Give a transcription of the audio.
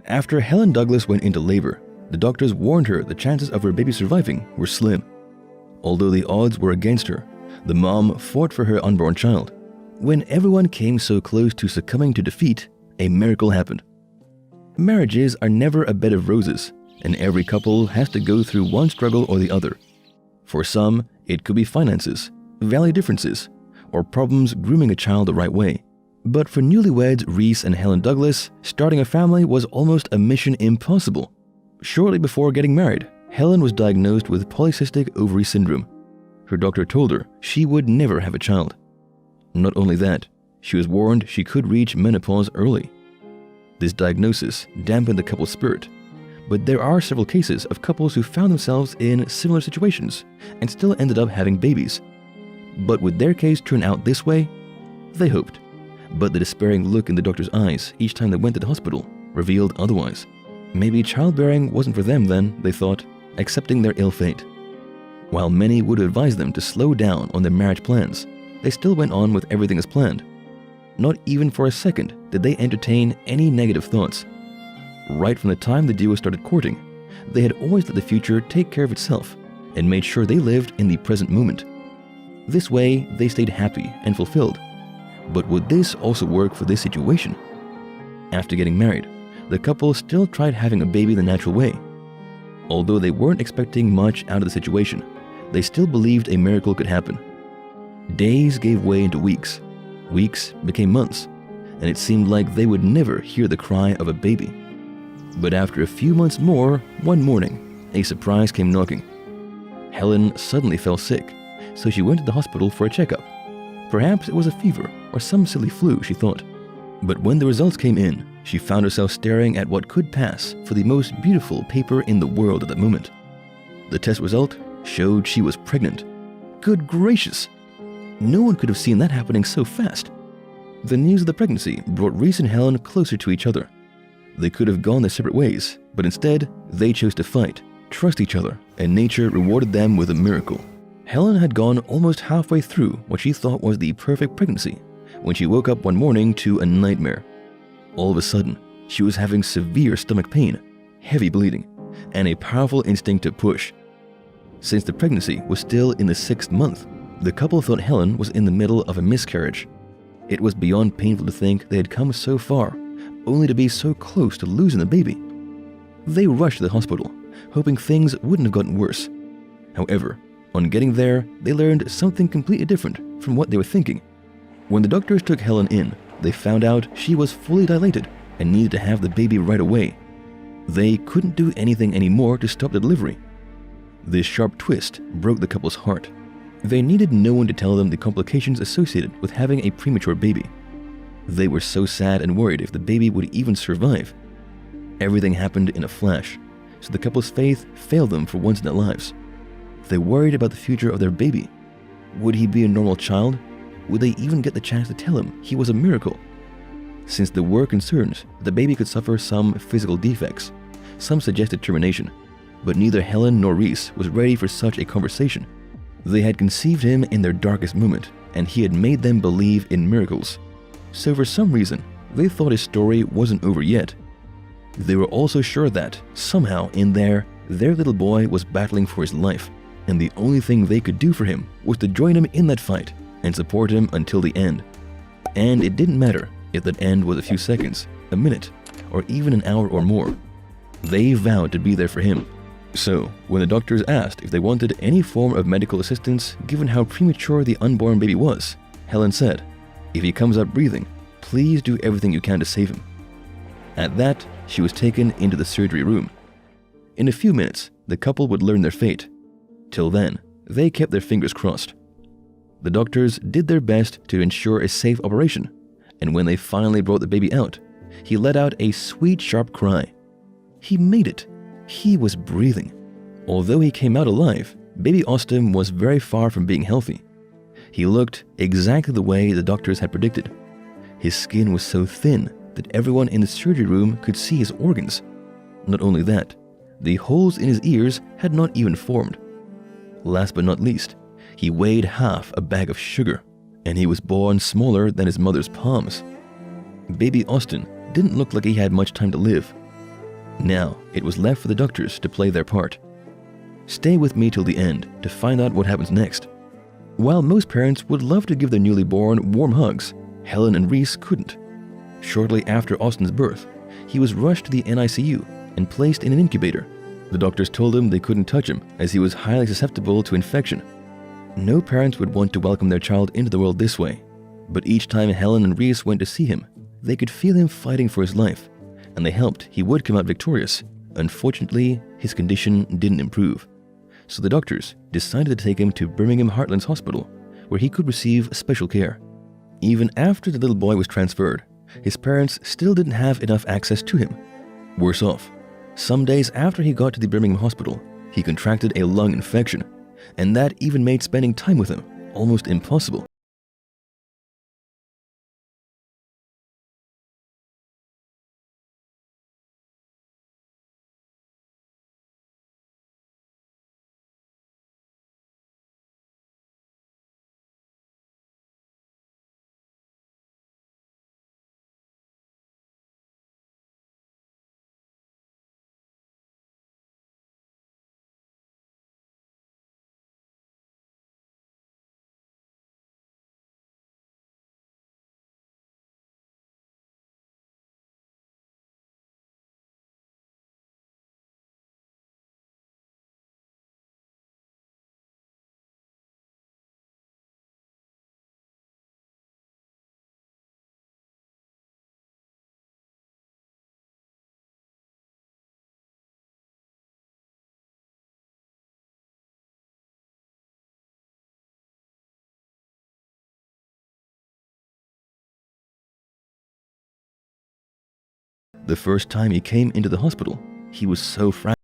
After Helen Douglas went into labor, the doctors warned her the chances of her baby surviving were slim. Although the odds were against her, the mom fought for her unborn child. When everyone came so close to succumbing to defeat, a miracle happened. Marriages are never a bed of roses, and every couple has to go through one struggle or the other. For some, it could be finances, value differences, or problems grooming a child the right way. But for newlyweds Reese and Helen Douglas, starting a family was almost a mission impossible. Shortly before getting married, Helen was diagnosed with polycystic ovary syndrome. Her doctor told her she would never have a child. Not only that, she was warned she could reach menopause early. This diagnosis dampened the couple's spirit, but there are several cases of couples who found themselves in similar situations and still ended up having babies. But would their case turn out this way? They hoped. But the despairing look in the doctor's eyes each time they went to the hospital revealed otherwise. Maybe childbearing wasn't for them then, they thought, accepting their ill fate. While many would advise them to slow down on their marriage plans, they still went on with everything as planned. Not even for a second did they entertain any negative thoughts. Right from the time the duo started courting, they had always let the future take care of itself and made sure they lived in the present moment. This way, they stayed happy and fulfilled. But would this also work for this situation? After getting married, the couple still tried having a baby the natural way. Although they weren't expecting much out of the situation, they still believed a miracle could happen. Days gave way into weeks. Weeks became months, and it seemed like they would never hear the cry of a baby. But after a few months more, one morning, a surprise came knocking. Helen suddenly fell sick, so she went to the hospital for a checkup. Perhaps it was a fever or some silly flu, she thought. But when the results came in, she found herself staring at what could pass for the most beautiful paper in the world at that moment. The test result showed she was pregnant. Good gracious! No one could have seen that happening so fast. The news of the pregnancy brought Reese and Helen closer to each other. They could have gone their separate ways, but instead, they chose to fight, trust each other, and nature rewarded them with a miracle. Helen had gone almost halfway through what she thought was the perfect pregnancy when she woke up one morning to a nightmare. All of a sudden, she was having severe stomach pain, heavy bleeding, and a powerful instinct to push. Since the pregnancy was still in the 6th month, the couple thought Helen was in the middle of a miscarriage. It was beyond painful to think they had come so far, only to be so close to losing the baby. They rushed to the hospital, hoping things wouldn't have gotten worse. However, on getting there, they learned something completely different from what they were thinking. When the doctors took Helen in, they found out she was fully dilated and needed to have the baby right away. They couldn't do anything anymore to stop the delivery. This sharp twist broke the couple's heart. They needed no one to tell them the complications associated with having a premature baby. They were so sad and worried if the baby would even survive. Everything happened in a flash, so the couple's faith failed them for once in their lives. They worried about the future of their baby. Would he be a normal child? Would they even get the chance to tell him he was a miracle? Since there were concerns the baby could suffer some physical defects, some suggested termination, but neither Helen nor Reese was ready for such a conversation. They had conceived him in their darkest moment, and he had made them believe in miracles. So for some reason, they thought his story wasn't over yet. They were also sure that, somehow in there, their little boy was battling for his life, and the only thing they could do for him was to join him in that fight and support him until the end. And it didn't matter if that end was a few seconds, a minute, or even an hour or more. They vowed to be there for him. So, when the doctors asked if they wanted any form of medical assistance given how premature the unborn baby was, Helen said, "If he comes up breathing, please do everything you can to save him." At that, she was taken into the surgery room. In a few minutes, the couple would learn their fate. Till then, they kept their fingers crossed. The doctors did their best to ensure a safe operation, and when they finally brought the baby out, he let out a sweet, sharp cry. He made it. He was breathing. Although he came out alive, baby Austin was very far from being healthy. He looked exactly the way the doctors had predicted. His skin was so thin that everyone in the surgery room could see his organs. Not only that, the holes in his ears had not even formed. Last but not least, he weighed half a bag of sugar, and he was born smaller than his mother's palms. Baby Austin didn't look like he had much time to live. Now, it was left for the doctors to play their part. Stay with me till the end to find out what happens next. While most parents would love to give their newly born warm hugs, Helen and Reese couldn't. Shortly after Austin's birth, he was rushed to the NICU and placed in an incubator. The doctors told him they couldn't touch him as he was highly susceptible to infection. No parents would want to welcome their child into the world this way, but each time Helen and Reese went to see him, they could feel him fighting for his life, and they hoped he would come out victorious. Unfortunately, his condition didn't improve, so the doctors decided to take him to Birmingham Heartlands Hospital, where he could receive special care. Even after the little boy was transferred, his parents still didn't have enough access to him. Worse off, some days after he got to the Birmingham Hospital, he contracted a lung infection, and that even made spending time with him almost impossible. The first time he came into the hospital, he was so frazzled